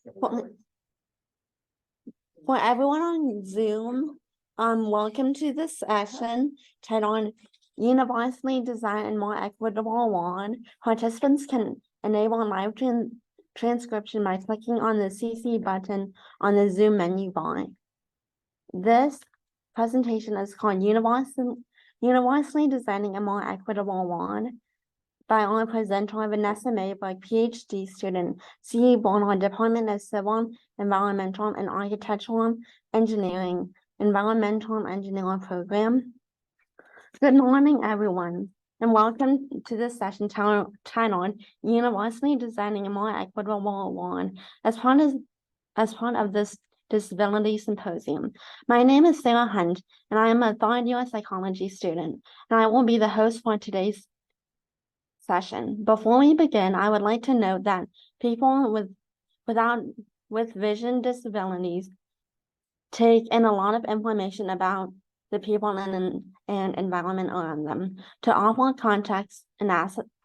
For everyone on Zoom, welcome to this session titled Universally Designed and More Equitable Award. Participants can enable live transcription by clicking on the CC button on the Zoom menu bar. This presentation is called Universally Designing a More Equitable Award by our presenter, Vanessa Maybruck, PhD student, CE Bonner, Department of Civil, Environmental, and Architectural Engineering, Environmental Engineering Program. Good morning, everyone, and welcome to this session titled Universally Designing a More Equitable Award as part of this Disability Symposium. My name is Sarah Hunt, and I am a third-year psychology student, and I will be the host for today's session. Before we begin, I would like to note that people with vision disabilities take in a lot of information about the people and environment around them. To offer context and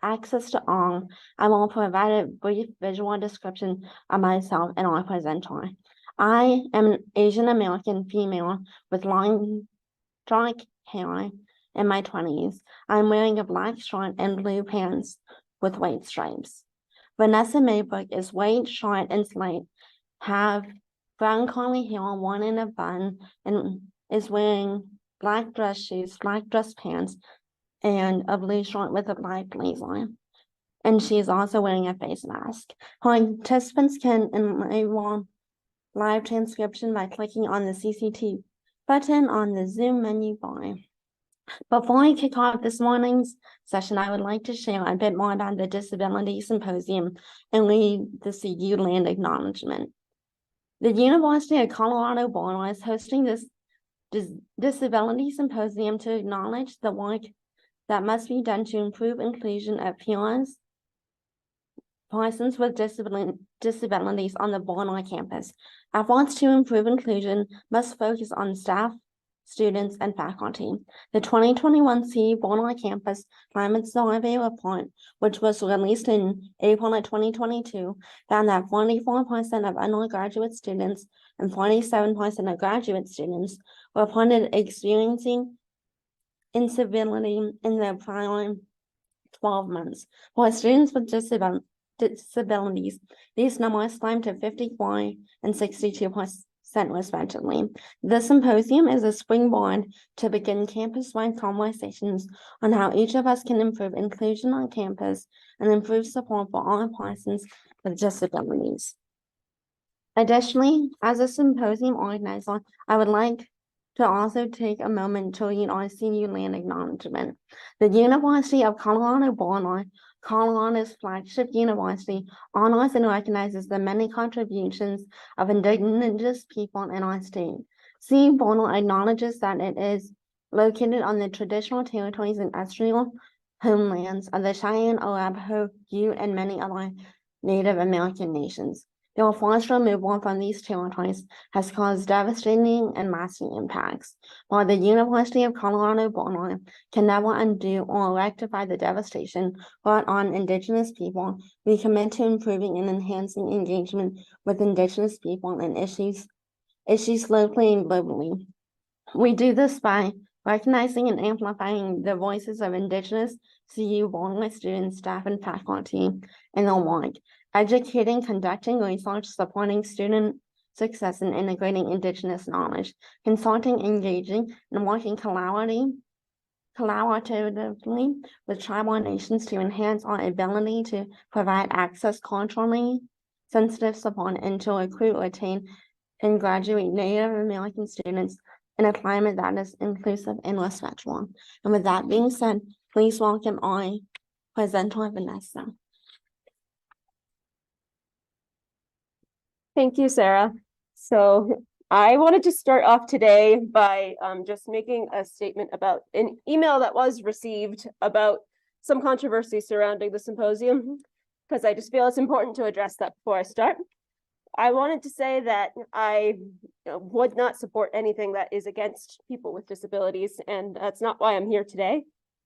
access to all, I will provide a brief visual description of myself and our presenter. I am an Asian American female with long dark hair in my 20s. I'm wearing a black shirt and blue pants with white stripes. Vanessa Maybruck is white, short, and slight, have brown curly hair worn in a bun, and is wearing black dress shoes, black dress pants, and a blue shirt with a black blazer. And she's also wearing a face mask. Participants can enable live transcription by clicking on the CCT button on the Zoom menu bar. Before I kick off this morning's session, I would like to share a bit more about the Disability Symposium and lead the CU land acknowledgement. The University of Colorado Boulder is hosting this Disability Symposium to acknowledge the work that must be done to improve inclusion of persons with disabilities on the Boulder campus. Efforts to improve inclusion must focus on staff, students, and faculty. The 2021 CE Boulder Campus Climate Survey Report, which was released in April of 2022, found that 44% of undergraduate students and 47% of graduate students reported experiencing incivility in the prior 12 months. For students with disabilities, these numbers climbed to 54 and 62% respectively. The symposium is a springboard to begin campus-wide conversations on how each of us can improve inclusion on campus and improve support for all persons with disabilities. Additionally, as a symposium organizer, I would like to also take a moment to read our CU land acknowledgement. The University of Colorado Boulder, Colorado's flagship university, honors and recognizes the many contributions of indigenous people in our state. CU Boulder acknowledges that it is located on the traditional territories and ancestral homelands of the Cheyenne, Arapaho, Ute, and many other Native American nations. The forced removal from these territories has caused devastating and lasting impacts. While the University of Colorado Boulder can never undo or rectify the devastation brought on Indigenous people, we commit to improving and enhancing engagement with Indigenous people and issues locally and globally. We do this by recognizing and amplifying the voices of Indigenous CU Boulder students, staff, and faculty in their work, educating, conducting research, supporting student success, and integrating Indigenous knowledge, consulting, engaging, and working collaboratively with tribal nations to enhance our ability to provide access culturally sensitive support and to recruit, retain, and graduate Native American students in a climate that is inclusive and respectful. And with that being said, please welcome our presenter, Vanessa. Thank you, Sarah. So I wanted to start off today by just making a statement about an email that was received about some controversy surrounding the symposium, because I just feel it's important to address that before I start. I wanted to say that I would not support anything that is against people with disabilities, and that's not why I'm here today.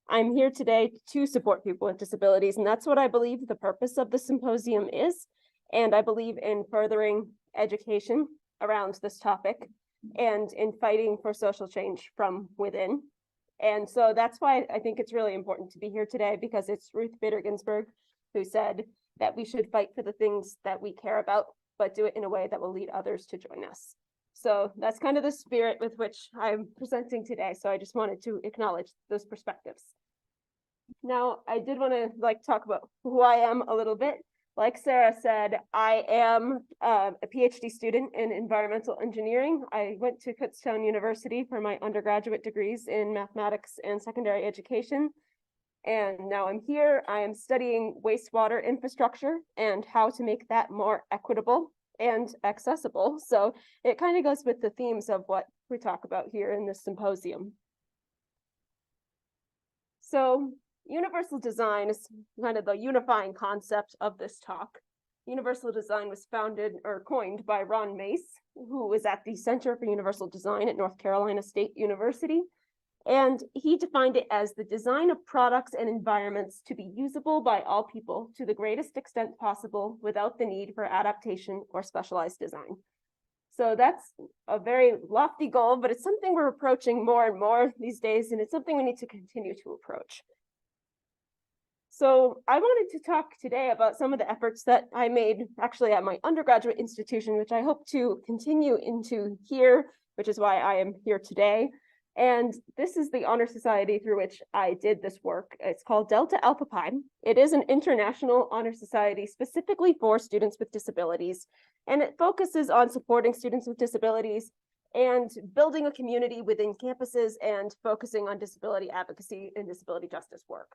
I'm here today to support people with disabilities, and that's what I believe the purpose of the symposium is. And I believe in furthering education around this topic and in fighting for social change from within. And so that's why I think it's really important to be here today, because it's Ruth Bader Ginsburg who said that we should fight for the things that we care about, but do it in a way that will lead others to join us. So that's kind of the spirit with which I'm presenting today. So I just wanted to acknowledge those perspectives. Now, I did want to talk about who I am a little bit. Like Sarah said, I am a PhD student in environmental engineering. I went to Kutztown University for my undergraduate degrees in mathematics and secondary education. And now I'm here. I am studying wastewater infrastructure and how to make that more equitable and accessible. So it kind of goes with the themes of what we talk about here in this symposium. So universal design is kind of the unifying concept of this talk. Universal design was founded or coined by Ron Mace, who was at the Center for Universal Design at North Carolina State University. And he defined it as the design of products and environments to be usable by all people to the greatest extent possible without the need for adaptation or specialized design. So that's a very lofty goal, but it's something we're approaching more and more these days, and it's something we need to continue to approach. So I wanted to talk today about some of the efforts that I made actually at my undergraduate institution, which I hope to continue into here, which is why I am here today. And this is the honor society through which I did this work. It's called Delta Alpha Pi. It is an international honor society specifically for students with disabilities. And it focuses on supporting students with disabilities and building a community within campuses and focusing on disability advocacy and disability justice work.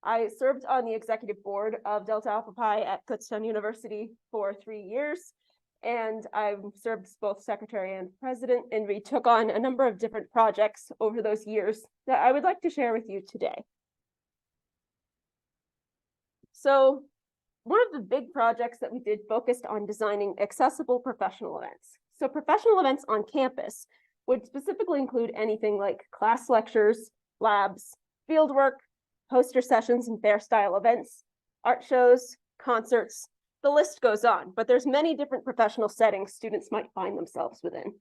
I served on the executive board of Delta Alpha Pi at Kutztown University for 3 years. And I've served as both secretary and president, and we took on a number of different projects over those years that I would like to share with you today. So one of the big projects that we did focused on designing accessible professional events. So professional events on campus would specifically include anything like class lectures, labs, fieldwork, poster sessions and fair style events, art shows, concerts. The list goes on, but there's many different professional settings students might find themselves within.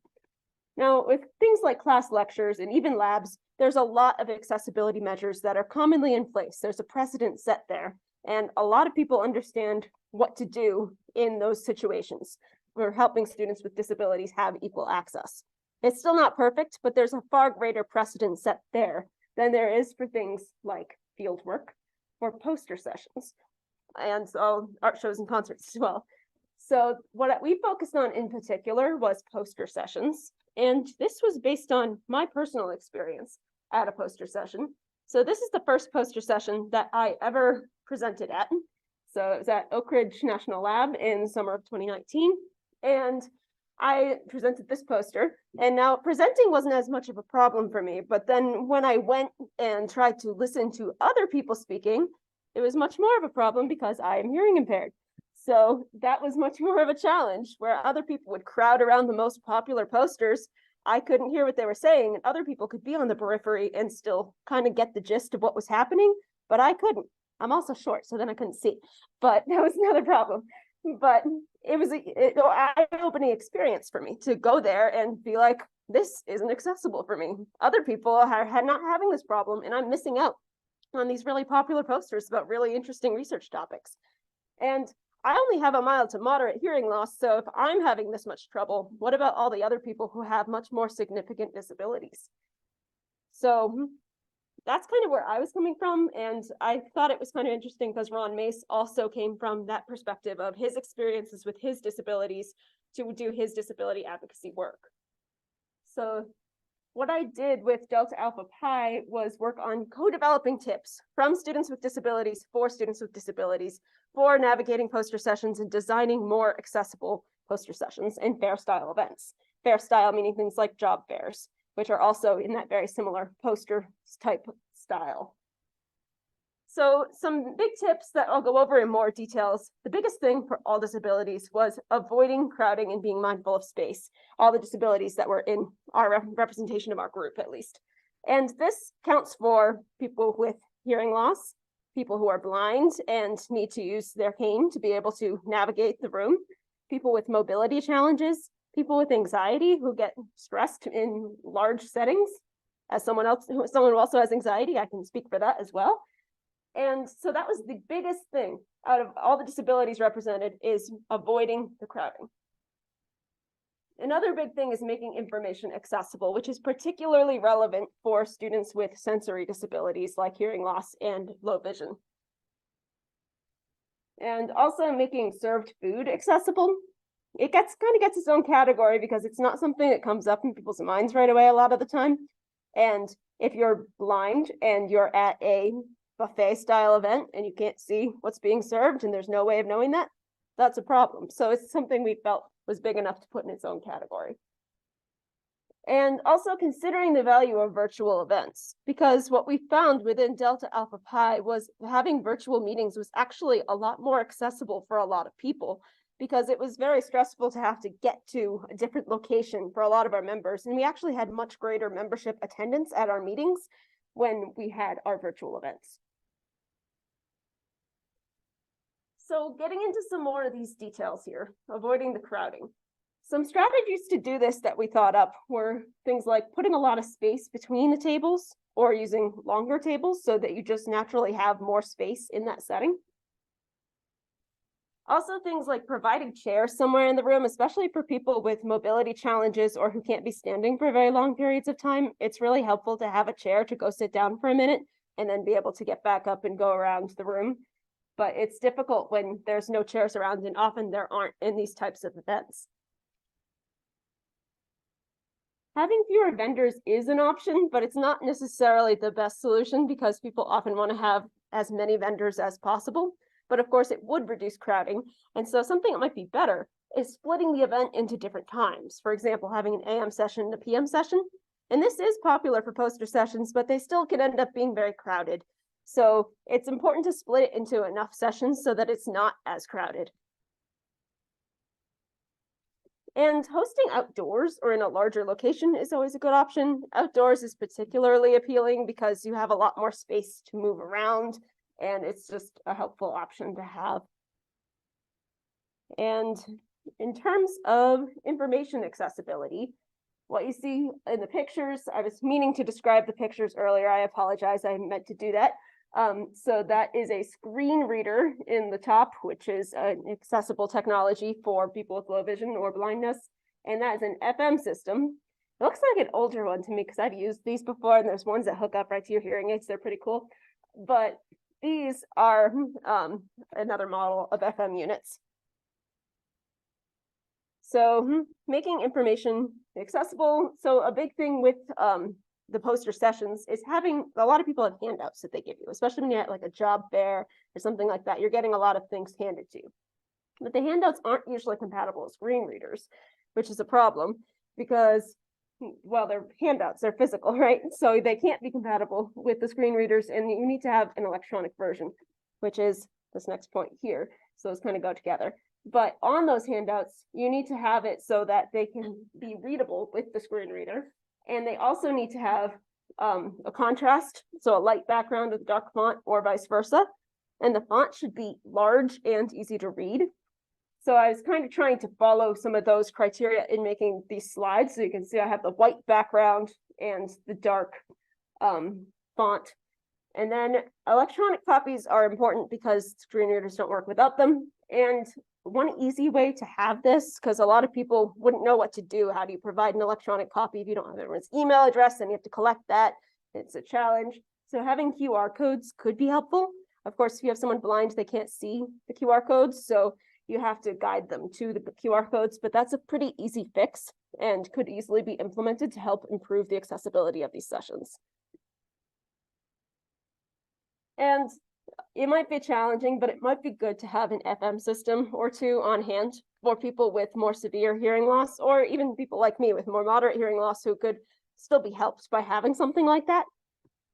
Now, with things like class lectures and even labs, there's a lot of accessibility measures that are commonly in place. There's a precedent set there, and a lot of people understand what to do in those situations for helping students with disabilities have equal access. It's still not perfect, but there's a far greater precedent set there than there is for things like fieldwork or poster sessions, and so art shows and concerts as well. So what we focused on in particular was poster sessions. And this was based on my personal experience at a poster session. So this is the first poster session that I ever presented at. So it was at Oak Ridge National Lab in summer of 2019. And I presented this poster, and now presenting wasn't as much of a problem for me. But then when I went and tried to listen to other people speaking, it was much more of a problem because I am hearing impaired. So that was much more of a challenge, where other people would crowd around the most popular posters. I couldn't hear what they were saying, and other people could be on the periphery and still kind of get the gist of what was happening, but I couldn't. I'm also short, so then I couldn't see, but that was another problem. But it was an eye-opening experience for me to go there and be like, this isn't accessible for me. Other people are not having this problem, and I'm missing out on these really popular posters about really interesting research topics. And I only have a mild to moderate hearing loss, so if I'm having this much trouble, what about all the other people who have much more significant disabilities? So that's kind of where I was coming from, and I thought it was kind of interesting because Ron Mace also came from that perspective of his experiences with his disabilities to do his disability advocacy work. So what I did with Delta Alpha Pi was work on co-developing tips from students with disabilities for students with disabilities for navigating poster sessions and designing more accessible poster sessions and fair style events. Fair style meaning things like job fairs, which are also in that very similar poster type style. So some big tips that I'll go over in more details. The biggest thing for all disabilities was avoiding crowding and being mindful of space, all the disabilities that were in our representation of our group at least. And this counts for people with hearing loss, people who are blind and need to use their cane to be able to navigate the room, people with mobility challenges, people with anxiety who get stressed in large settings. As someone who also has anxiety, I can speak for that as well. And so that was the biggest thing out of all the disabilities represented, is avoiding the crowding. Another big thing is making information accessible, which is particularly relevant for students with sensory disabilities like hearing loss and low vision. And also making served food accessible. It kind of gets its own category because it's not something that comes up in people's minds right away a lot of the time. And if you're blind and you're at a buffet style event and you can't see what's being served and there's no way of knowing that, that's a problem. So it's something we felt was big enough to put in its own category. And also considering the value of virtual events, because what we found within Delta Alpha Pi was having virtual meetings was actually a lot more accessible for a lot of people, because it was very stressful to have to get to a different location for a lot of our members. And we actually had much greater membership attendance at our meetings when we had our virtual events. So getting into some more of these details here, avoiding the crowding. Some strategies to do this that we thought up were things like putting a lot of space between the tables or using longer tables so that you just naturally have more space in that setting. Also things like providing chairs somewhere in the room, especially for people with mobility challenges or who can't be standing for very long periods of time. It's really helpful to have a chair to go sit down for a minute and then be able to get back up and go around the room. But it's difficult when there's no chairs around, and often there aren't in these types of events. Having fewer vendors is an option, but it's not necessarily the best solution because people often want to have as many vendors as possible. But of course, it would reduce crowding. And so something that might be better is splitting the event into different times. For example, having an AM session and a PM session. And this is popular for poster sessions, but they still can end up being very crowded. So it's important to split it into enough sessions so that it's not as crowded. And hosting outdoors or in a larger location is always a good option. Outdoors is particularly appealing because you have a lot more space to move around, and it's just a helpful option to have. And in terms of information accessibility, what you see in the pictures, I was meaning to describe the pictures earlier. I apologize, I meant to do that. So that is a screen reader in the top, which is an accessible technology for people with low vision or blindness. And that is an FM system. It looks like an older one to me because I've used these before, and there's ones that hook up right to your hearing aids. They're pretty cool. But these are another model of FM units. So making information accessible. So a big thing with the poster sessions is having a lot of people have handouts that they give you, especially when you're at like a job fair or something like that. You're getting a lot of things handed to you. But the handouts aren't usually compatible with screen readers, which is a problem because, well, they're handouts, they're physical, right? So they can't be compatible with the screen readers, and you need to have an electronic version, which is this next point here. So those kind of go together. But on those handouts, you need to have it so that they can be readable with the screen reader. And they also need to have a contrast, so a light background with a dark font or vice versa. And the font should be large and easy to read. So I was kind of trying to follow some of those criteria in making these slides. So you can see I have the white background and the dark font. And then electronic copies are important because screen readers don't work without them. And one easy way to have this, because a lot of people wouldn't know what to do. How do you provide an electronic copy if you don't have everyone's email address and you have to collect that? It's a challenge. So having QR codes could be helpful. Of course, if you have someone blind, they can't see the QR codes. So you have to guide them to the QR codes, but that's a pretty easy fix and could easily be implemented to help improve the accessibility of these sessions. And it might be challenging, but it might be good to have an FM system or two on hand for people with more severe hearing loss, or even people like me with more moderate hearing loss who could still be helped by having something like that.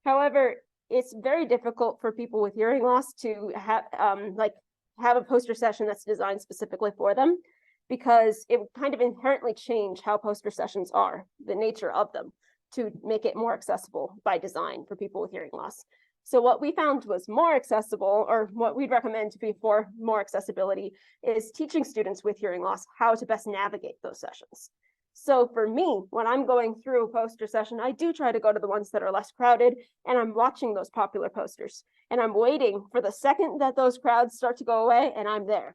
However, it's very difficult for people with hearing loss to have a poster session that's designed specifically for them, because it would kind of inherently change how poster sessions are, the nature of them, to make it more accessible by design for people with hearing loss. So what we found was more accessible, or what we'd recommend to be for more accessibility, is teaching students with hearing loss how to best navigate those sessions. So for me, when I'm going through a poster session, I do try to go to the ones that are less crowded, and I'm watching those popular posters, and I'm waiting for the second that those crowds start to go away, and I'm there.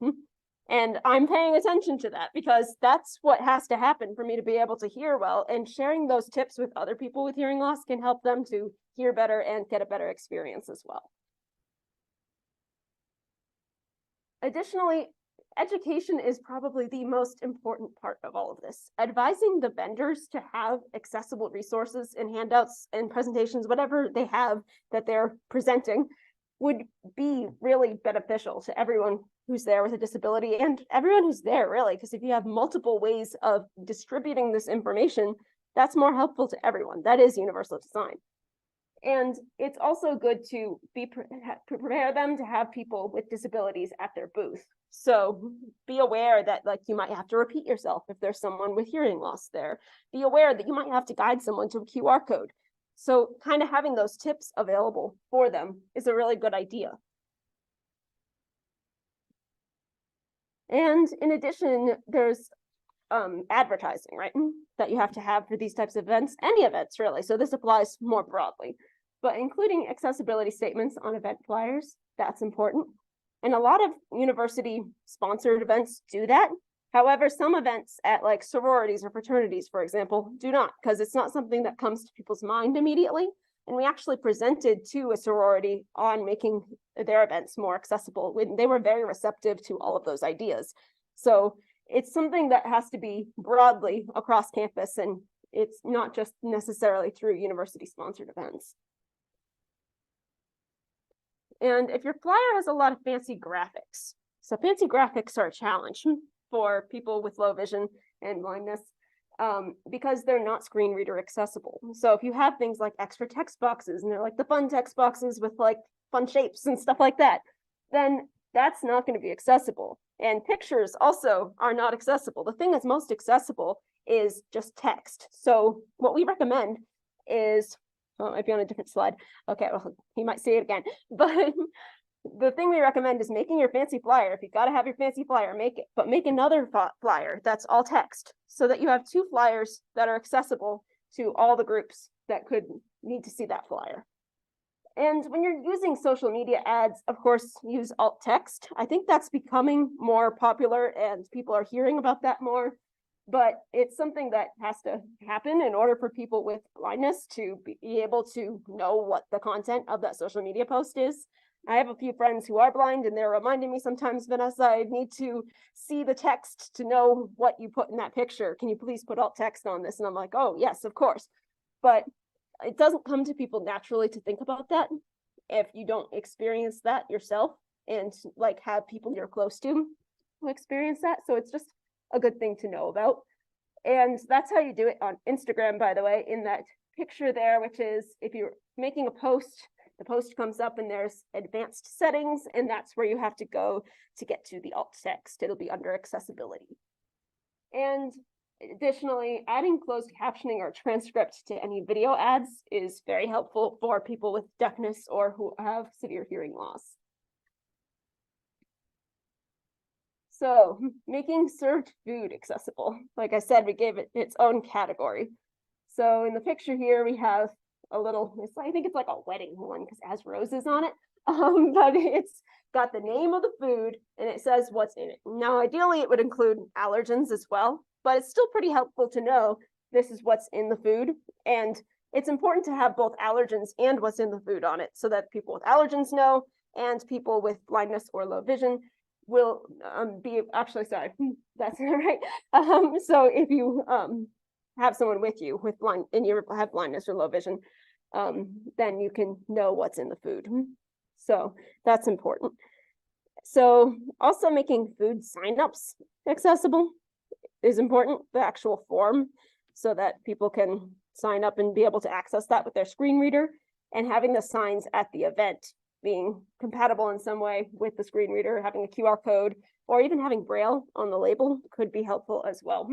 And I'm paying attention to that because that's what has to happen for me to be able to hear well, and sharing those tips with other people with hearing loss can help them to hear better and get a better experience as well. Additionally, education is probably the most important part of all of this. Advising the vendors to have accessible resources and handouts and presentations, whatever they have that they're presenting, would be really beneficial to everyone who's there with a disability and everyone who's there, really, because if you have multiple ways of distributing this information, that's more helpful to everyone. That is universal design. And it's also good to prepare them to have people with disabilities at their booth. So be aware that like you might have to repeat yourself if there's someone with hearing loss there. Be aware that you might have to guide someone to a QR code. So kind of having those tips available for them is a really good idea. And in addition, there's advertising, right, that you have to have for these types of events, any events really. So this applies more broadly, but including accessibility statements on event flyers, that's important. And a lot of university sponsored events do that. However, some events at like sororities or fraternities, for example, do not, because it's not something that comes to people's mind immediately. And we actually presented to a sorority on making their events more accessible. They were very receptive to all of those ideas. So it's something that has to be broadly across campus, and it's not just necessarily through university sponsored events. And if your flyer has a lot of fancy graphics, so fancy graphics are a challenge for people with low vision and blindness because they're not screen reader accessible. So if you have things like extra text boxes, and they're like the fun text boxes with like fun shapes and stuff like that, then that's not going to be accessible. And pictures also are not accessible. The thing that's most accessible is just text. So what we recommend is, oh, it might be on a different slide. Okay, well, you might see it again. But the thing we recommend is making your fancy flyer. If you got to have your fancy flyer, make it, but make another flyer that's all text so that you have two flyers that are accessible to all the groups that could need to see that flyer. And when you're using social media ads, of course, use alt text. I think that's becoming more popular and people are hearing about that more, but it's something that has to happen in order for people with blindness to be able to know what the content of that social media post is. I have a few friends who are blind and they're reminding me sometimes, Vanessa, I need to see the text to know what you put in that picture. Can you please put alt text on this? And I'm like, oh, yes, of course. But it doesn't come to people naturally to think about that if you don't experience that yourself and like have people you're close to who experience that. So it's just a good thing to know about. And that's how you do it on Instagram, by the way, in that picture there, which is if you're making a post, the post comes up and there's advanced settings, and that's where you have to go to get to the alt text. It'll be under accessibility. And additionally, adding closed captioning or transcript to any video ads is very helpful for people with deafness or who have severe hearing loss. So making served food accessible. Like I said, we gave it its own category. So in the picture here, we have a little, I think it's like a wedding one because it has roses on it. But it's got the name of the food and it says what's in it. Now, ideally, it would include allergens as well, but it's still pretty helpful to know this is what's in the food. And it's important to have both allergens and what's in the food on it so that people with allergens know and people with blindness or low vision will be, actually, sorry, that's not right. So if you have someone with you with blind and you have blindness or low vision, then you can know what's in the food. So that's important. So also making food signups accessible is important, the actual form, so that people can sign up and be able to access that with their screen reader, and having the signs at the event being compatible in some way with the screen reader, having a QR code, or even having Braille on the label could be helpful as well.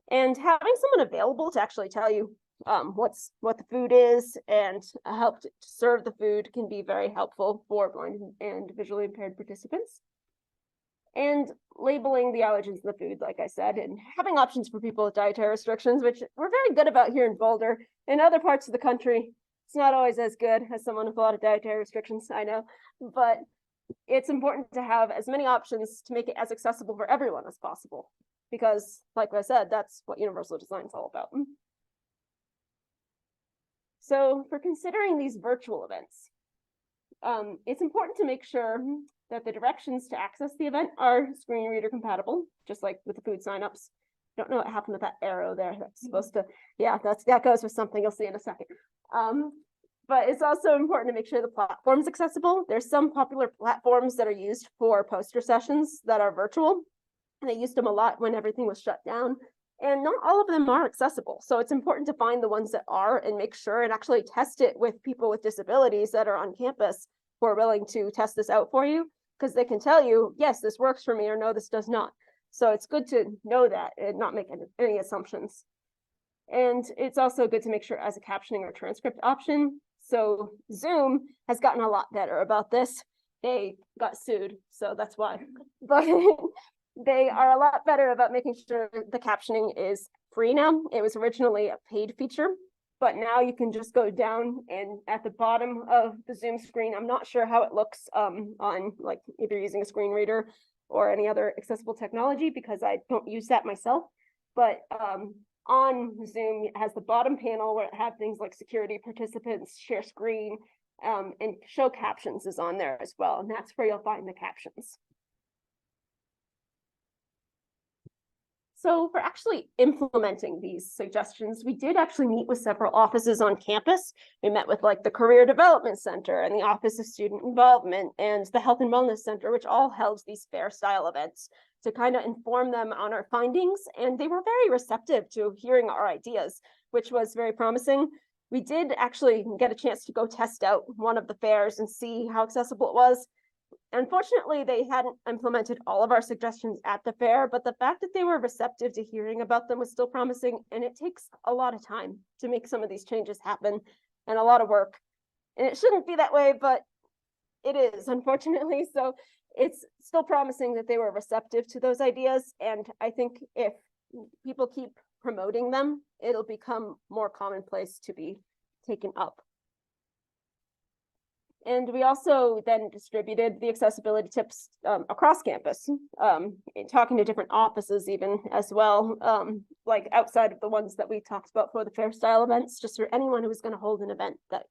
And having someone available to actually tell you what the food is, and help to serve the food can be very helpful for blind and visually impaired participants. And labeling the allergens in the food, like I said, and having options for people with dietary restrictions, which we're very good about here in Boulder. In other parts of the country, it's not always as good as someone with a lot of dietary restrictions, I know, but it's important to have as many options to make it as accessible for everyone as possible. Because, like I said, that's what universal design is all about. So for considering these virtual events, it's important to make sure that the directions to access the event are screen reader compatible, just like with the food signups. Don't know what happened with that arrow there. That's supposed to, yeah, that goes with something you'll see in a second. But it's also important to make sure the platform's accessible. There's some popular platforms that are used for poster sessions that are virtual. And they used them a lot when everything was shut down. And not all of them are accessible. So it's important to find the ones that are and make sure and actually test it with people with disabilities that are on campus who are willing to test this out for you, because they can tell you, yes, this works for me, or no, this does not. So it's good to know that and not make any assumptions. And it's also good to make sure as a captioning or transcript option. So Zoom has gotten a lot better about this. They got sued, so that's why. But they are a lot better about making sure the captioning is free now. It was originally a paid feature, but now you can just go down and at the bottom of the Zoom screen, I'm not sure how it looks on like either using a screen reader or any other accessible technology, because I don't use that myself. But on Zoom, it has the bottom panel where it have things like security, participants, share screen, and show captions is on there as well. And that's where you'll find the captions. So for actually implementing these suggestions, we did actually meet with several offices on campus. We met with like the Career Development Center and the Office of Student Involvement and the Health and Wellness Center, which all held these fair style events to kind of inform them on our findings. And they were very receptive to hearing our ideas, which was very promising. We did actually get a chance to go test out one of the fairs and see how accessible it was. Unfortunately, they hadn't implemented all of our suggestions at the fair, but the fact that they were receptive to hearing about them was still promising. And it takes a lot of time to make some of these changes happen and a lot of work. And it shouldn't be that way, but it is, unfortunately. So it's still promising that they were receptive to those ideas. And I think if people keep promoting them, it'll become more commonplace to be taken up. And we also then distributed the accessibility tips across campus, talking to different offices even as well, like outside of the ones that we talked about for the fair style events, just for anyone who was going to hold an event that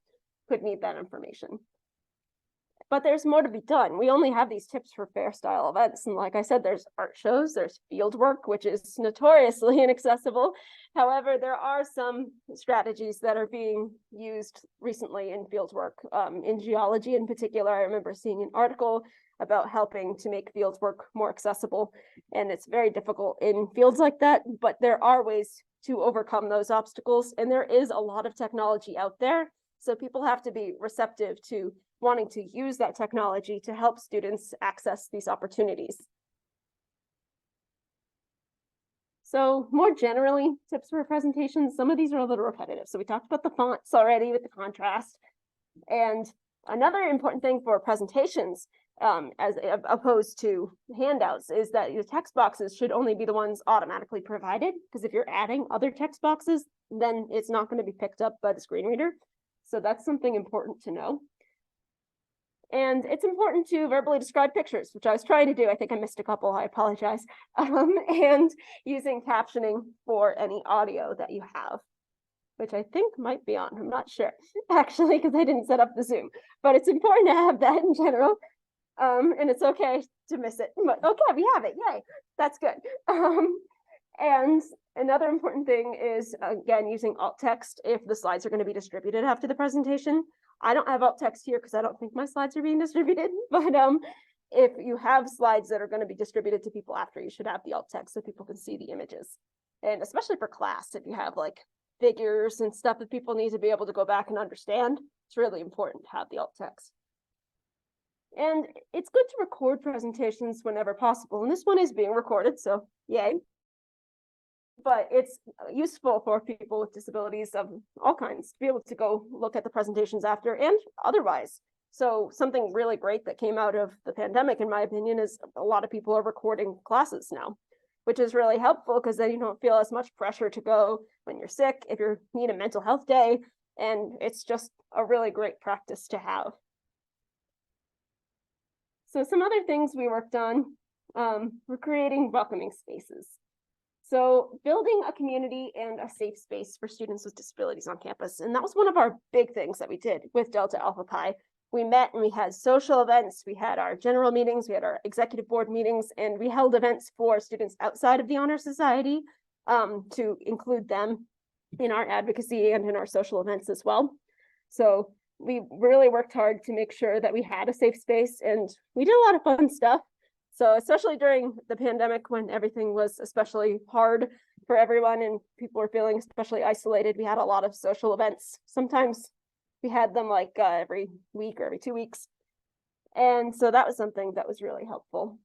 could need that information. But there's more to be done. We only have these tips for fair style events. And like I said, there's art shows, there's field work, which is notoriously inaccessible. However, there are some strategies that are being used recently in field work. In geology in particular, I remember seeing an article about helping to make field work more accessible. And it's very difficult in fields like that, but there are ways to overcome those obstacles. And there is a lot of technology out there. So people have to be receptive to wanting to use that technology to help students access these opportunities. So more generally, tips for presentations, some of these are a little repetitive. So we talked about the fonts already with the contrast. And another important thing for presentations, as opposed to handouts, is that your text boxes should only be the ones automatically provided. Because if you're adding other text boxes, then it's not going to be picked up by the screen reader. So that's something important to know. And it's important to verbally describe pictures, which I was trying to do. I think I missed a couple, I apologize. And using captioning for any audio that you have, which I think might be on, I'm not sure, actually, because I didn't set up the Zoom. But it's important to have that in general. And it's okay to miss it. But okay, we have it, yay, that's good. And another important thing is, again, using alt text if the slides are going to be distributed after the presentation. I don't have alt text here because I don't think my slides are being distributed, but if you have slides that are going to be distributed to people after, you should have the alt text so people can see the images. And especially for class, if you have like figures and stuff that people need to be able to go back and understand, it's really important to have the alt text. And it's good to record presentations whenever possible. And this one is being recorded, so yay. but it's useful for people with disabilities of all kinds to be able to go look at the presentations after and otherwise. So something really great that came out of the pandemic, in my opinion, is a lot of people are recording classes now, which is really helpful because then you don't feel as much pressure to go when you're sick, if you need a mental health day, and it's just a really great practice to have. So some other things we worked on, we're creating welcoming spaces. So building a community and a safe space for students with disabilities on campus. And that was one of our big things that we did with Delta Alpha Pi. We met and we had social events, we had our general meetings, we had our executive board meetings, and we held events for students outside of the Honor Society to include them in our advocacy and in our social events as well. So we really worked hard to make sure that we had a safe space, and we did a lot of fun stuff. So especially during the pandemic, when everything was especially hard for everyone and people were feeling especially isolated, we had a lot of social events. Sometimes we had them like every week or every 2 weeks. And so that was something that was really helpful.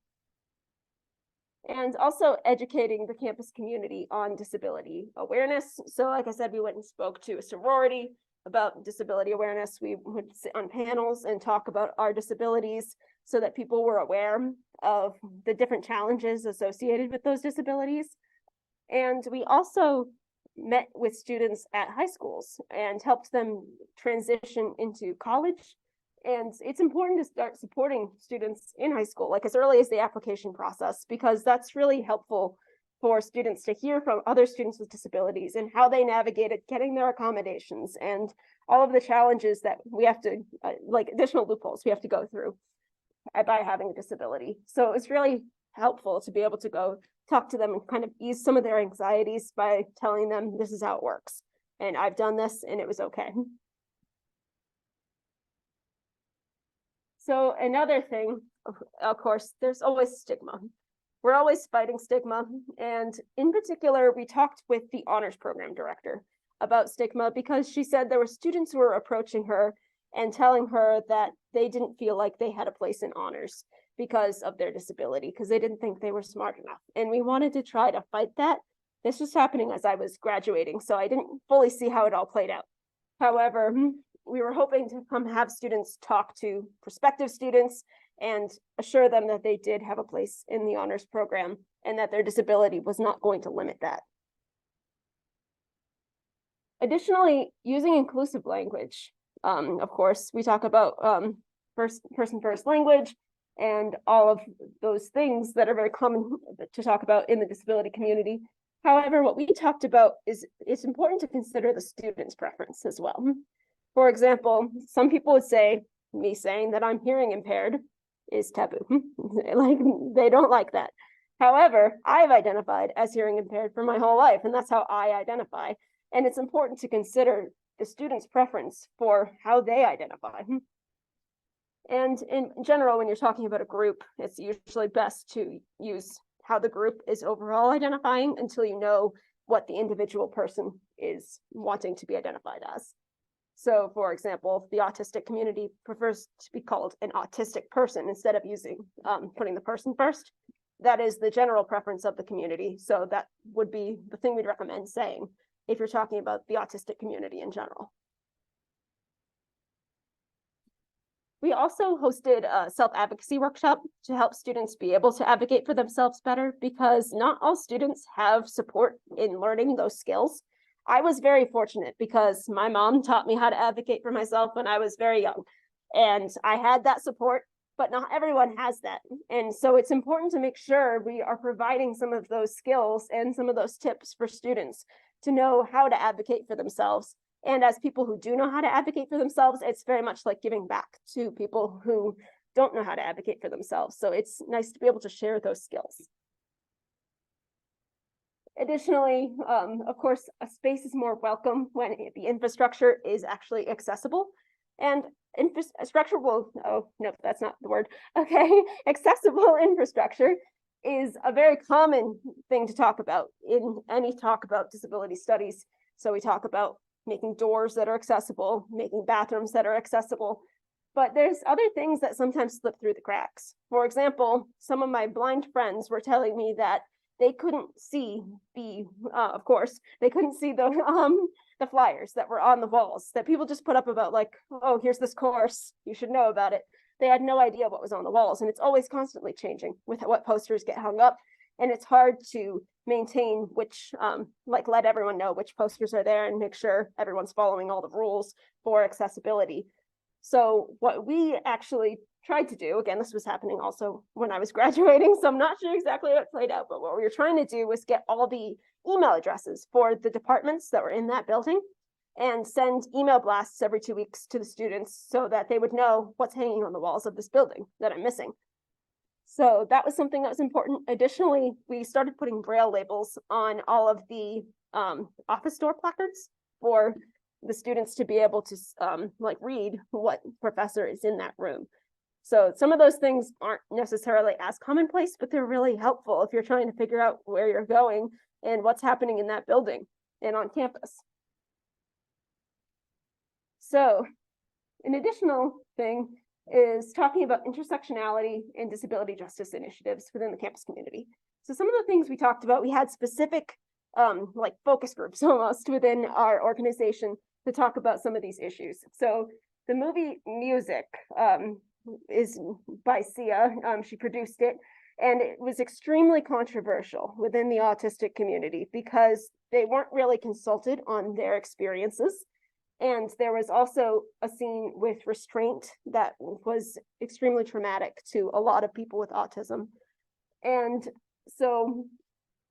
And also educating the campus community on disability awareness. So like I said, we went and spoke to a sorority about disability awareness. We would sit on panels and talk about our disabilities so that people were aware of the different challenges associated with those disabilities. And we also met with students at high schools and helped them transition into college. And it's important to start supporting students in high school, like as early as the application process, because that's really helpful for students to hear from other students with disabilities and how they navigated getting their accommodations and all of the challenges that we have to, like additional loopholes we have to go through by having a disability. So it's really helpful to be able to go talk to them and kind of ease some of their anxieties by telling them this is how it works. And I've done this and it was okay. So another thing, of course, there's always stigma. We're always fighting stigma. And in particular, we talked with the honors program director about stigma because she said there were students who were approaching her and telling her that they didn't feel like they had a place in honors because of their disability, because they didn't think they were smart enough. And we wanted to try to fight that. This was happening as I was graduating, so I didn't fully see how it all played out. However, we were hoping to come have students talk to prospective students and assure them that they did have a place in the honors program and that their disability was not going to limit that. Additionally, using inclusive language. Of course, we talk about first language and all of those things that are very common to talk about in the disability community. However, what we talked about is it's important to consider the student's preference as well. For example, some people would say, me saying that I'm hearing impaired is taboo. Like, they don't like that. However, I've identified as hearing impaired for my whole life, and that's how I identify. And it's important to consider the student's preference for how they identify. And in general, when you're talking about a group, it's usually best to use how the group is overall identifying until you know what the individual person is wanting to be identified as. So, for example, the autistic community prefers to be called an autistic person instead of using putting the person first. That is the general preference of the community. So that would be the thing we'd recommend saying if you're talking about the autistic community in general. We also hosted a self-advocacy workshop to help students be able to advocate for themselves better, because not all students have support in learning those skills. I was very fortunate because my mom taught me how to advocate for myself when I was very young, and I had that support, but not everyone has that. And so it's important to make sure we are providing some of those skills and some of those tips for students to know how to advocate for themselves. And as people who do know how to advocate for themselves, it's very much like giving back to people who don't know how to advocate for themselves. So it's nice to be able to share those skills. Additionally, of course, a space is more welcome when the infrastructure is actually accessible. And infrastructure will, oh, no, that's not the word. Okay, accessible infrastructure is a very common thing to talk about in any talk about disability studies. So we talk about making doors that are accessible, making bathrooms that are accessible, but there's other things that sometimes slip through the cracks. For example, some of my blind friends were telling me that they couldn't see of course, they couldn't see the flyers that were on the walls that people just put up about like, oh, here's this course, you should know about it. They had no idea what was on the walls, and it's always constantly changing with what posters get hung up. And it's hard to maintain which, like let everyone know which posters are there and make sure everyone's following all the rules for accessibility. So what we actually tried to do, again, this was happening also when I was graduating, so I'm not sure exactly how it played out, but what we were trying to do was get all the email addresses for the departments that were in that building and send email blasts every 2 weeks to the students so that they would know what's hanging on the walls of this building that I'm missing. So that was something that was important. Additionally, we started putting Braille labels on all of the office door placards for the students to be able to like read what professor is in that room. So some of those things aren't necessarily as commonplace, but they're really helpful if you're trying to figure out where you're going and what's happening in that building and on campus. So an additional thing is talking about intersectionality and disability justice initiatives within the campus community. So some of the things we talked about, we had specific like focus groups almost within our organization to talk about some of these issues. So the movie Music is by Sia. She produced it, and it was extremely controversial within the autistic community because they weren't really consulted on their experiences. And there was also a scene with restraint that was extremely traumatic to a lot of people with autism. And so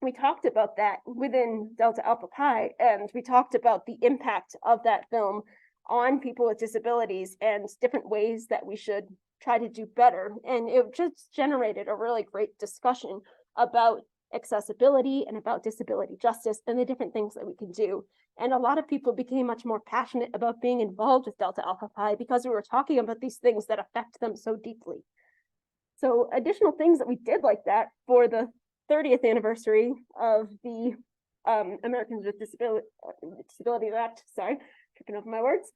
we talked about that within Delta Alpha Pi, and we talked about the impact of that film on people with disabilities and different ways that we should try to do better. And it just generated a really great discussion about accessibility and about disability justice and the different things that we can do. And a lot of people became much more passionate about being involved with Delta Alpha Pi because we were talking about these things that affect them so deeply. So additional things that we did like that for the 30th anniversary of the Americans with Disabilities Act, sorry, tripping over my words.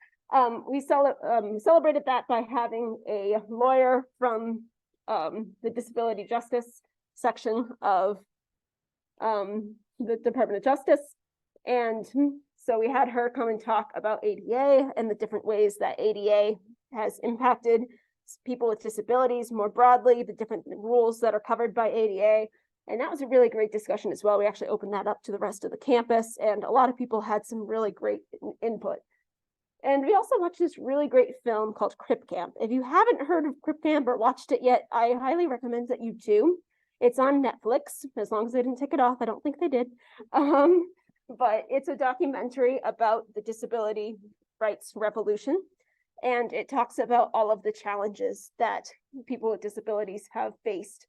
We celebrated that by having a lawyer from the disability justice section of the Department of Justice. And so we had her come and talk about ADA and the different ways that ADA has impacted people with disabilities more broadly, the different rules that are covered by ADA. And that was a really great discussion as well. We actually opened that up to the rest of the campus, and a lot of people had some really great input. And we also watched this really great film called Crip Camp. If you haven't heard of Crip Camp or watched it yet, I highly recommend that you do. It's on Netflix, as long as they didn't take it off. I don't think they did. But it's a documentary about the disability rights revolution. And it talks about all of the challenges that people with disabilities have faced.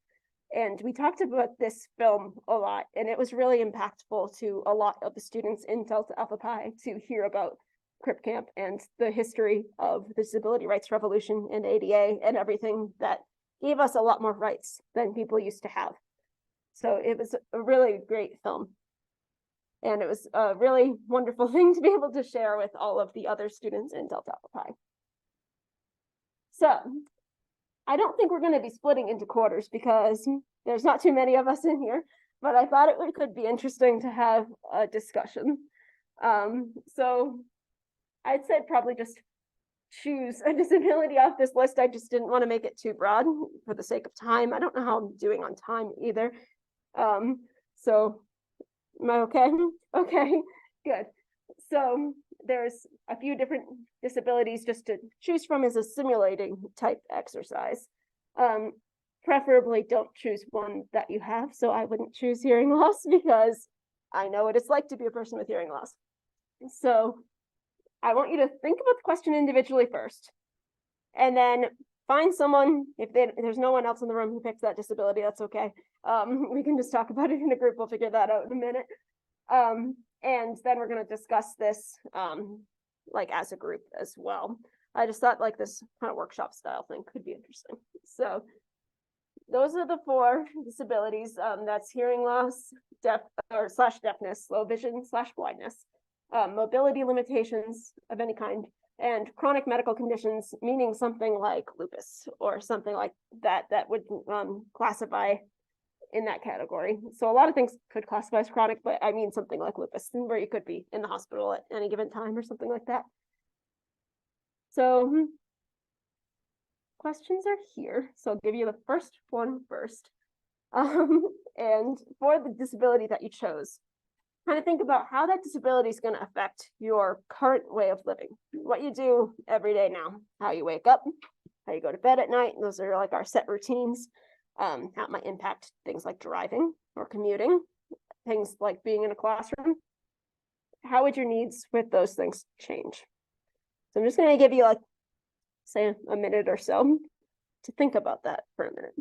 And we talked about this film a lot, and it was really impactful to a lot of the students in Delta Alpha Pi to hear about Crip Camp and the history of the disability rights revolution and ADA and everything that gave us a lot more rights than people used to have. So it was a really great film. And it was a really wonderful thing to be able to share with all of the other students in Delta Alpha Pi. So I don't think we're going to be splitting into quarters because there's not too many of us in here, but I thought it could be interesting to have a discussion. So I'd say probably just choose a disability off this list. I just didn't want to make it too broad for the sake of time. I don't know how I'm doing on time either. So am I okay? Okay, good. So there's a few different disabilities just to choose from as a simulating type exercise. Preferably don't choose one that you have. So I wouldn't choose hearing loss because I know what it's like to be a person with hearing loss. So I want you to think about the question individually first, and then find someone. If there's no one else in the room who picks that disability, that's okay. We can just talk about it in a group. We'll figure that out in a minute. And then we're going to discuss this like as a group as well. I just thought like this kind of workshop style thing could be interesting. So those are the 4 disabilities. That's hearing loss, deafness, low vision / blindness, mobility limitations of any kind, and chronic medical conditions, meaning something like lupus or something like that, that would classify in that category. So a lot of things could classify as chronic, but I mean something like lupus, where you could be in the hospital at any given time or something like that. So questions are here. So I'll give you the first one first. And for the disability that you chose, kind of think about how that disability is going to affect your current way of living, what you do every day now, how you wake up, how you go to bed at night. Those are like our set routines. How it might impact things like driving or commuting, things like being in a classroom. How would your needs with those things change? So I'm just going to give you like, say, a minute or so to think about that for a minute.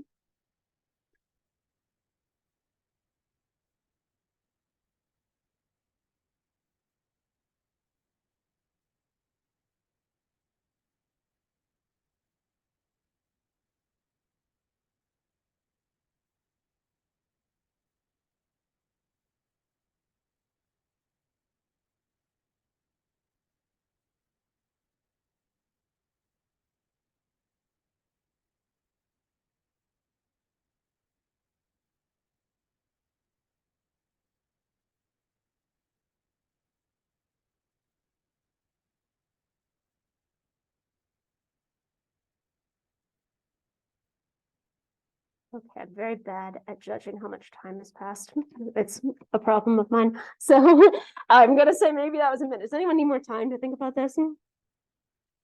Okay, I'm very bad at judging how much time has passed. It's a problem of mine. So I'm gonna say maybe that was a minute. Does anyone need more time to think about this?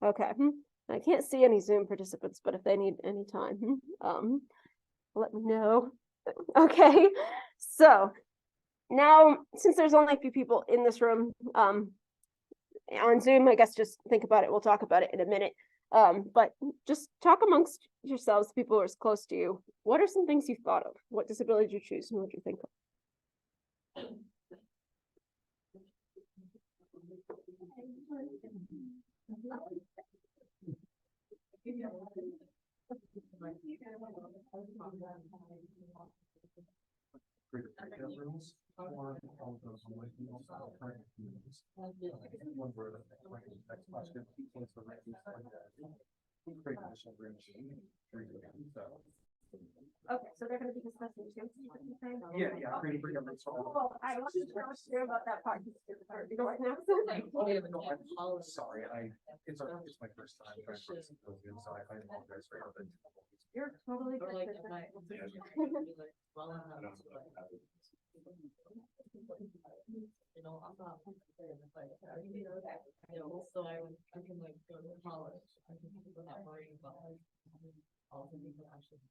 Okay. I can't see any Zoom participants, but if they need any time, let me know. Okay, so now since there's only a few people in this room, on Zoom, I guess just think about it. We'll talk about it in a minute. But just talk amongst yourselves, people who are close to you. What are some things you thought of? What disability did you choose and what did you think of? Okay, so they're going to be discussing too. Yeah. Cool. I wasn't sure about that part. Sorry, it's my first time. So I apologize for everything. You're totally good. You know, I'm not like so I can like go to college. I can people not worrying about like all the people actually.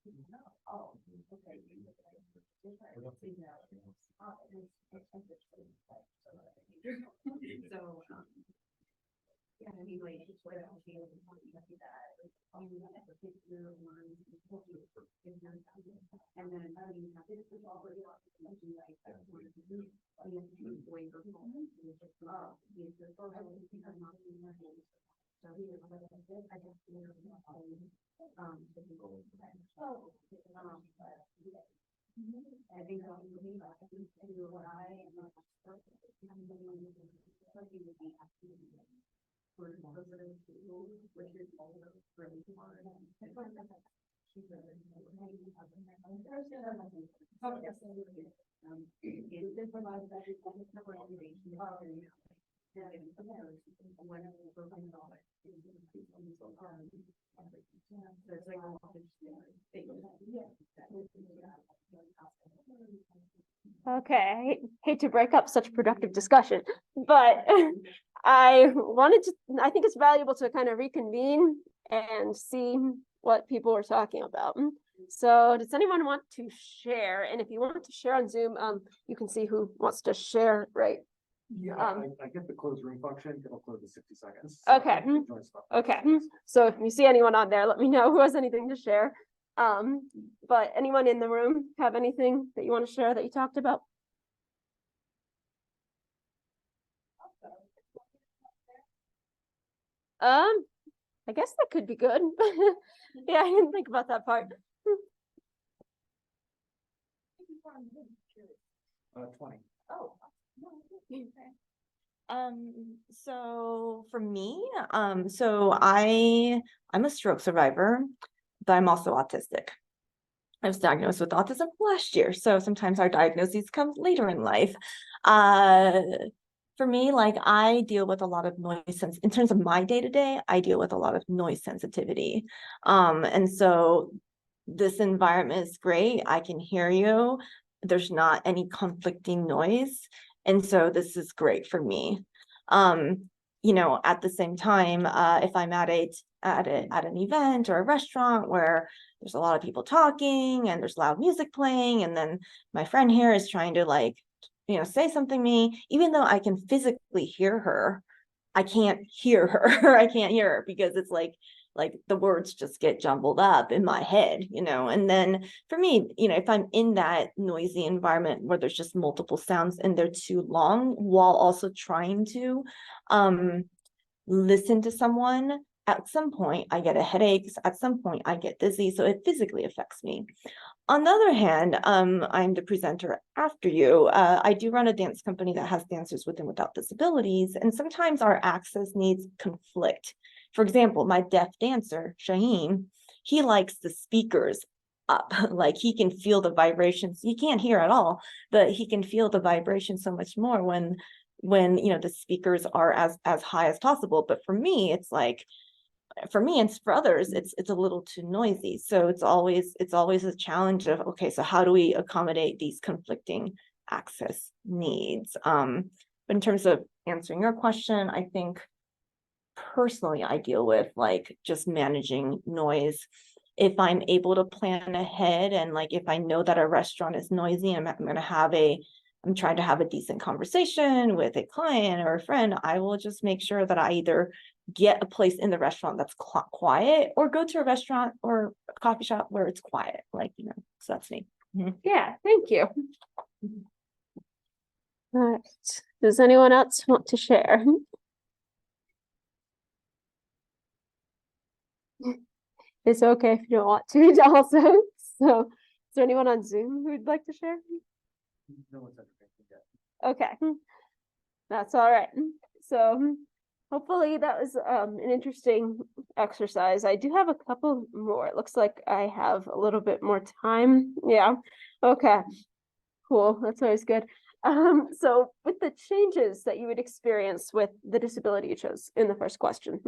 Oh, okay. So, yeah, I mean, like, it's what I'm feeling, that, you have a picture of one, and then, I mean, this is already like, way for home. I just, I think I'll be back to what I am. Okay, I hate to break up such productive discussion, but I think it's valuable to kind of reconvene and see what people were talking about. So does anyone want to share? And if you want to share on Zoom, you can see who wants to share, right? Yeah, I get the close room function, it'll close in 60 seconds. Okay. Okay, so if you see anyone on there, let me know who has anything to share. But anyone in the room have anything that you want to share that you talked about? I guess that could be good. Yeah, I didn't think about that part. 20. Oh. So for me, I'm a stroke survivor, but I'm also autistic. I was diagnosed with autism last year, so sometimes our diagnoses come later in life. For me, like I deal with a lot of noise in terms of my day-to-day, I deal with a lot of noise sensitivity. And so this environment is great. I can hear you. There's not any conflicting noise. And so this is great for me. At the same time, if I'm at an event or a restaurant where there's a lot of people talking and there's loud music playing, and then my friend here is trying to say something to me, even though I can physically hear her, I can't hear her. I can't hear her because it's like the words just get jumbled up in my head, and then for me, if I'm in that noisy environment where there's just multiple sounds and they're too long while also trying to listen to someone, at some point I get a headache, at some point I get dizzy, so it physically affects me. On the other hand, I'm the presenter after you. I do run a dance company that has dancers with and without disabilities, and sometimes our access needs conflict. For example, my deaf dancer, Shaheen, he likes the speakers up, like he can feel the vibrations. He can't hear at all, but he can feel the vibration so much more when the speakers are as high as possible. But for me, it's like, for me and for others, it's a little too noisy. So it's always a challenge of, okay, so how do we accommodate these conflicting access needs? But in terms of answering your question, I think personally I deal with like just managing noise. If I'm able to plan ahead, and like if I know that a restaurant is noisy, I'm trying to have a decent conversation with a client or a friend, I will just make sure that I either get a place in the restaurant that's quiet, or go to a restaurant or a coffee shop where it's quiet, so that's me. Yeah, thank you. All right, does anyone else want to share? It's okay if you don't want to also. So is there anyone on Zoom who'd like to share? No one's ever yet. Okay, that's all right. So hopefully that was an interesting exercise. I do have a couple more. It looks like I have a little bit more time. Yeah. Okay. Cool. That's always good. So with the changes that you would experience with the disability you chose in the first question,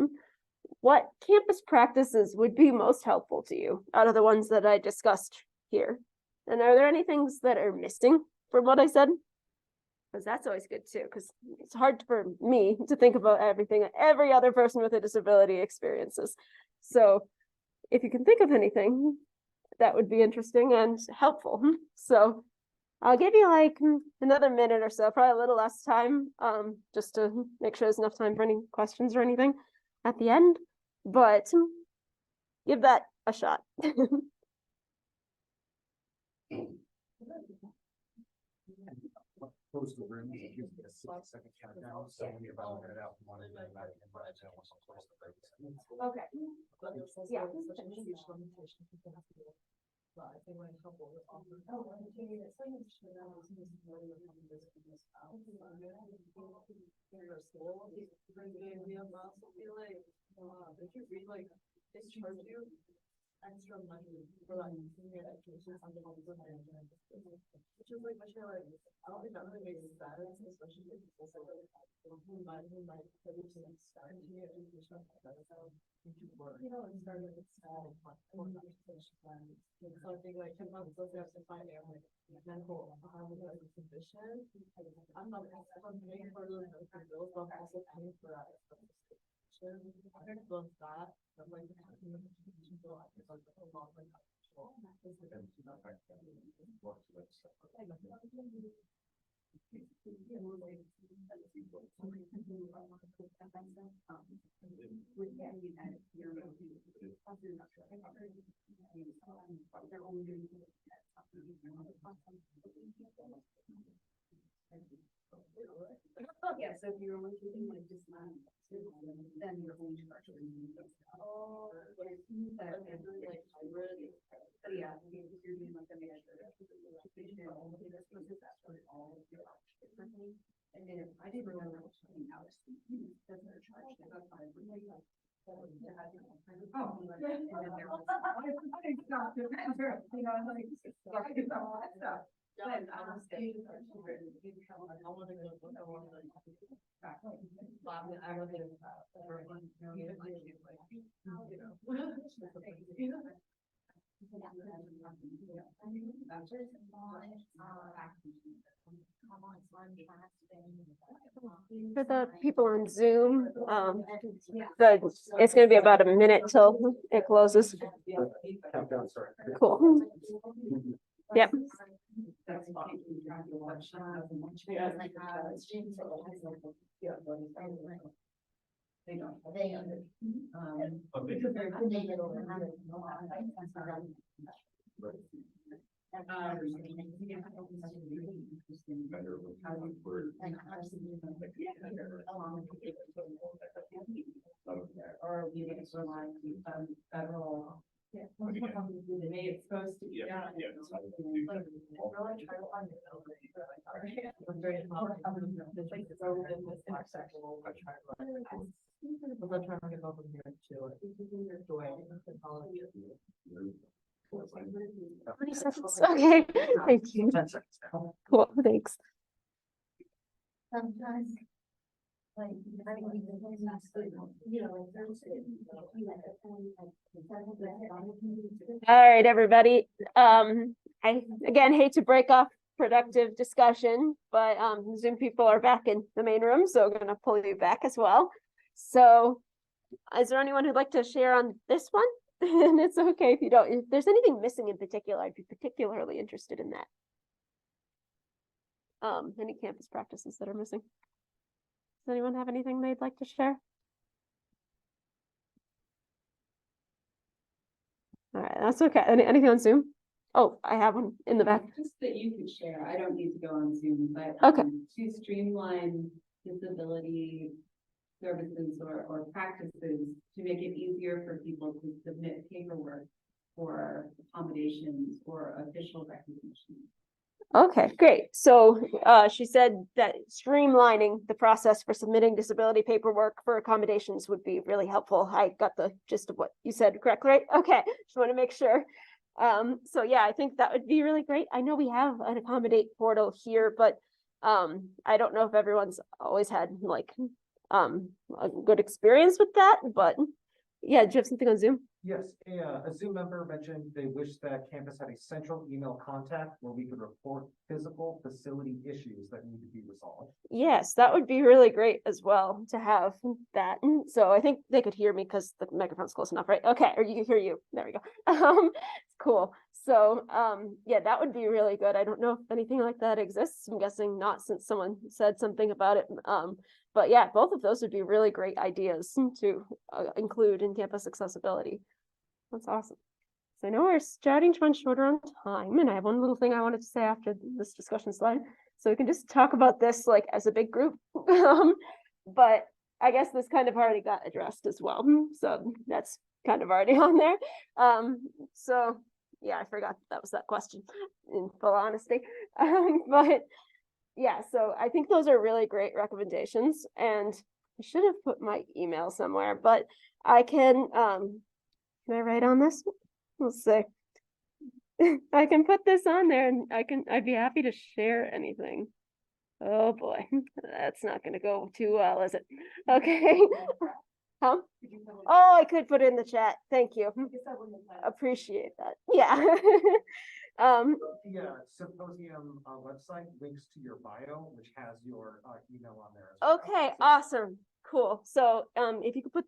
what campus practices would be most helpful to you out of the ones that I discussed here? And are there any things that are missing from what I said? Because that's always good too, because it's hard for me to think about everything that every other person with a disability experiences. So if you can think of anything, that would be interesting and helpful. So I'll give you like another minute or so, probably a little less time, just to make sure there's enough time for any questions or anything at the end, but give that a shot. Close the room, it gives me a 60-second countdown, so when you're about to get out, one of them, I can write down once I'm close to the break. Okay. Yeah. Such a huge limitation, people have to. But I think when a couple of offers. Oh, okay, it's like it's sure that was this really coming this from this house. Your school, bring me a mouse, will be like, did you read like, they charge you extra money for like senior education, something like this. Which is like, much like, I don't think that really makes sense, especially if people say like, who might produce like senior education. You know, and starting with small, conversation. So I think like, sometimes those have to find their like mental condition. I'm not, I'm paying for those bills, but I'm also paying for that. I think both that, but like, yeah, so if you're only keeping like just then you're only charging. Oh, like, yeah, if you're doing like a measure. And then I didn't remember how much hours. That's their charge. They got 5. Oh, and then there was. But I was saying, I want to go, I want to. I don't think it's that. For the people on Zoom, it's gonna be about a minute till it closes. Countdown, sorry. Cool. Yep. They don't. Okay. Or we need to rely on federal. Yeah. The way it's supposed to be done. Really try to find it. I'm very the place is over in this intersection. I'm trying to get over here to 20 seconds. Okay. Thank you. 10 seconds now. Cool. Thanks. Sometimes. Like, I mean, you know, All right, everybody. I again hate to break off productive discussion, but Zoom people are back in the main room, so I'm gonna pull you back as well. So is there anyone who'd like to share on this one? And it's okay if you don't. If there's anything missing in particular, I'd be particularly interested in that. Any campus practices that are missing? Does anyone have anything they'd like to share? All right, that's okay. Anything on Zoom? Oh, I have one in the back. Just that you could share, I don't need to go on Zoom, but Okay. To streamline disability services or practices to make it easier for people to submit paperwork for accommodations or official recognition. Okay, great. So she said that streamlining the process for submitting disability paperwork for accommodations would be really helpful. I got the gist of what you said correct, right? Okay, just want to make sure. So yeah, I think that would be really great. I know we have an accommodate portal here, but I don't know if everyone's always had like a good experience with that, but yeah, do you have something on Zoom? Yes, a Zoom member mentioned they wish that campus had a central email contact where we could report physical facility issues that need to be resolved. Yes, that would be really great as well to have that. So I think they could hear me because the microphone's close enough, right? Okay, or you hear you. There we go. Cool. So, yeah, that would be really good. I don't know if anything like that exists. I'm guessing not, since someone said something about it. But yeah, both of those would be really great ideas to include in campus accessibility. That's awesome. So I know we're starting to run shorter on time, and I have one little thing I wanted to say after this discussion slide. So we can just talk about this like as a big group. But I guess this kind of already got addressed as well. So that's kind of already on there. So yeah, I forgot that was that question in full honesty. But yeah, so I think those are really great recommendations, and I should have put my email somewhere, but I can I write on this? Let's see. I can put this on there and I'd be happy to share anything. Oh boy, that's not gonna go too well, is it? Okay. Huh? Oh, I could put it in the chat. Thank you. Appreciate that. Yeah. The symposium website links to your bio, which has your email on there as well. Okay, awesome. Cool. So if you could put,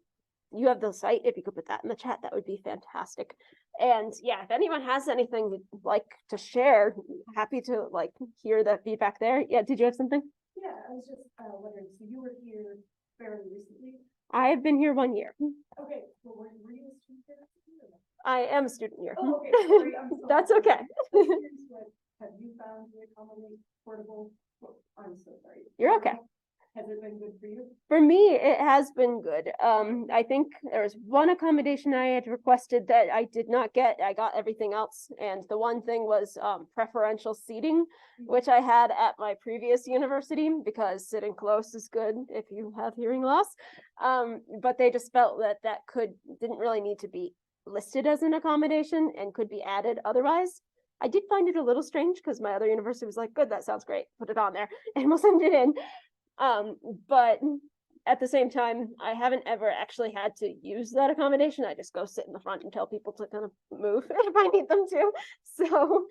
you have the site, if you could put that in the chat, that would be fantastic. And yeah, if anyone has anything you'd like to share, happy to like hear the feedback there. Yeah, did you have something? Yeah, I was just wondering, so you were here fairly recently? I've been here 1 year. Okay, well, were you a student there? Or no? I am a student here. Oh, okay, sorry, I'm so That's sorry. okay. I'm curious what have you found to accommodate portable? Oh, I'm so sorry. You're okay. Has it been good for you? For me, it has been good. I think there was one accommodation I had requested that I did not get. I got everything else. And the one thing was preferential seating, which I had at my previous university, because sitting close is good if you have hearing loss. But they just felt that didn't really need to be listed as an accommodation and could be added otherwise. I did find it a little strange because my other university was like, good, that sounds great, put it on there, and we'll send it in. But at the same time, I haven't ever actually had to use that accommodation. I just go sit in the front and tell people to kind of move if I need them to. So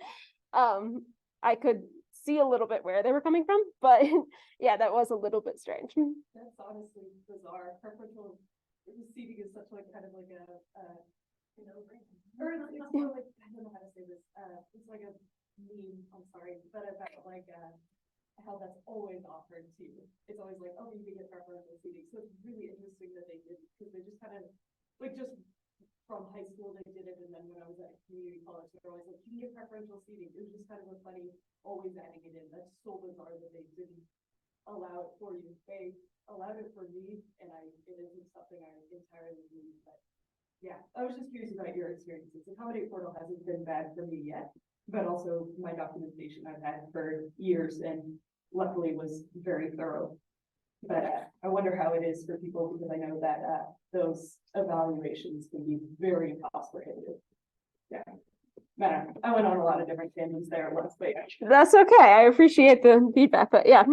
I could see a little bit where they were coming from, but yeah, that was a little bit strange. That's honestly bizarre. Preferential seating is such like kind of like you know, or it's more like, I don't know how to say this. It's like a meme. I'm sorry, but about like how that's always offered to you. It's always like, oh, you can get preferential seating. So it's really interesting that they did, because they just kind of like just from high school they did it, and then when I was at community college, they're always like, you can get preferential seating. It was just kind of a funny, always adding it in. That's so bizarre that they didn't allow it for you. They allowed it for me, and it isn't something I entirely believe. But yeah, I was just curious about your experiences. Accommodate portal hasn't been bad for me yet, but also my documentation I've had for years and luckily was very thorough. But I wonder how it is for people, because I know that those evaluations can be very cost prohibitive. Yeah. But I went on a lot of different tangents there once, but That's okay. I appreciate the feedback, but yeah,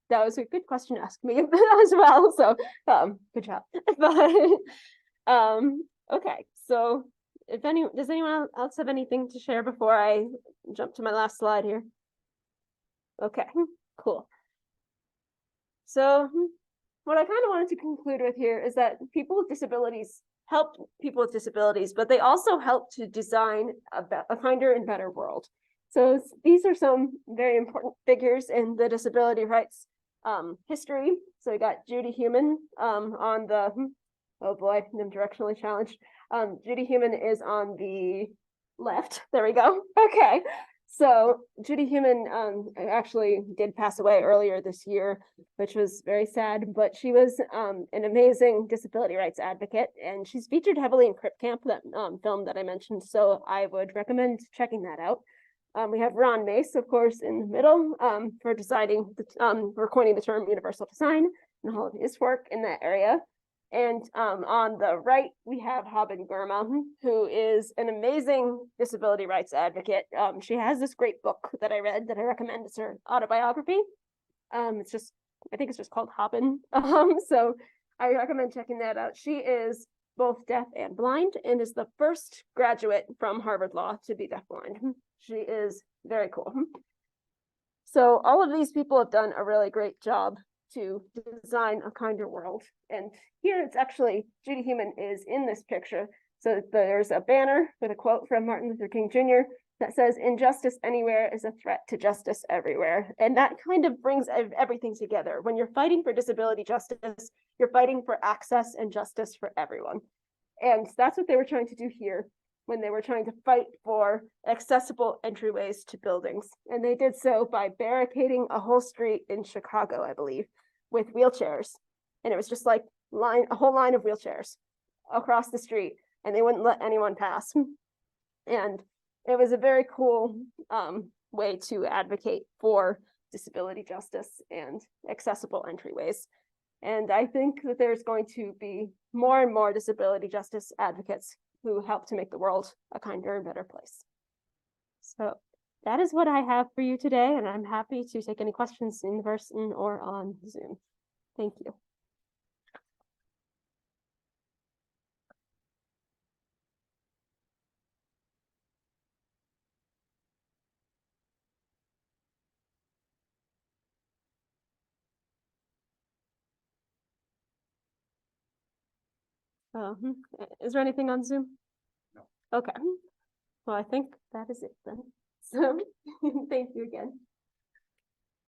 that was a good question to ask me as well. So, good job. But, okay. So does anyone else have anything to share before I jump to my last slide here? Okay, cool. So what I kind of wanted to conclude with here is that people with disabilities help people with disabilities, but they also help to design a kinder and better world. So these are some very important figures in the disability rights history. So we got Judy Heumann on the, oh boy, I'm directionally challenged. Judy Heumann is on the left. There we go. Okay. So Judy Heumann actually did pass away earlier this year, which was very sad, but she was an amazing disability rights advocate, and she's featured heavily in Crip Camp, that film that I mentioned, so I would recommend checking that out. We have Ron Mace, of course, in the middle for deciding, for coining the term universal design and all of his work in that area. And on the right, we have Haben Gurma, who is an amazing disability rights advocate. She has this great book that I read that I recommend. It's her autobiography. It's just, I think it's just called Haben. So I recommend checking that out. She is both deaf and blind and is the first graduate from Harvard Law to be deafblind. She is very cool. So all of these people have done a really great job to design a kinder world. And here it's actually, Judy Heumann is in this picture So there's a banner with a quote from Martin Luther King Jr. that says, "Injustice anywhere is a threat to justice everywhere." And that kind of brings everything together. When you're fighting for disability justice, you're fighting for access and justice for everyone. And that's what they were trying to do here when they were trying to fight for accessible entryways to buildings. And they did so by barricading a whole street in Chicago, I believe, with wheelchairs. And it was just like a whole line of wheelchairs across the street, and they wouldn't let anyone pass. And it was a very cool way to advocate for disability justice and accessible entryways. And I think that there's going to be more and more disability justice advocates who help to make the world a kinder and better place. So that is what I have for you today, and I'm happy to take any questions in person or on Zoom. Thank you. Is there anything on Zoom? No. Okay. Well, I think that is it then. So thank you again.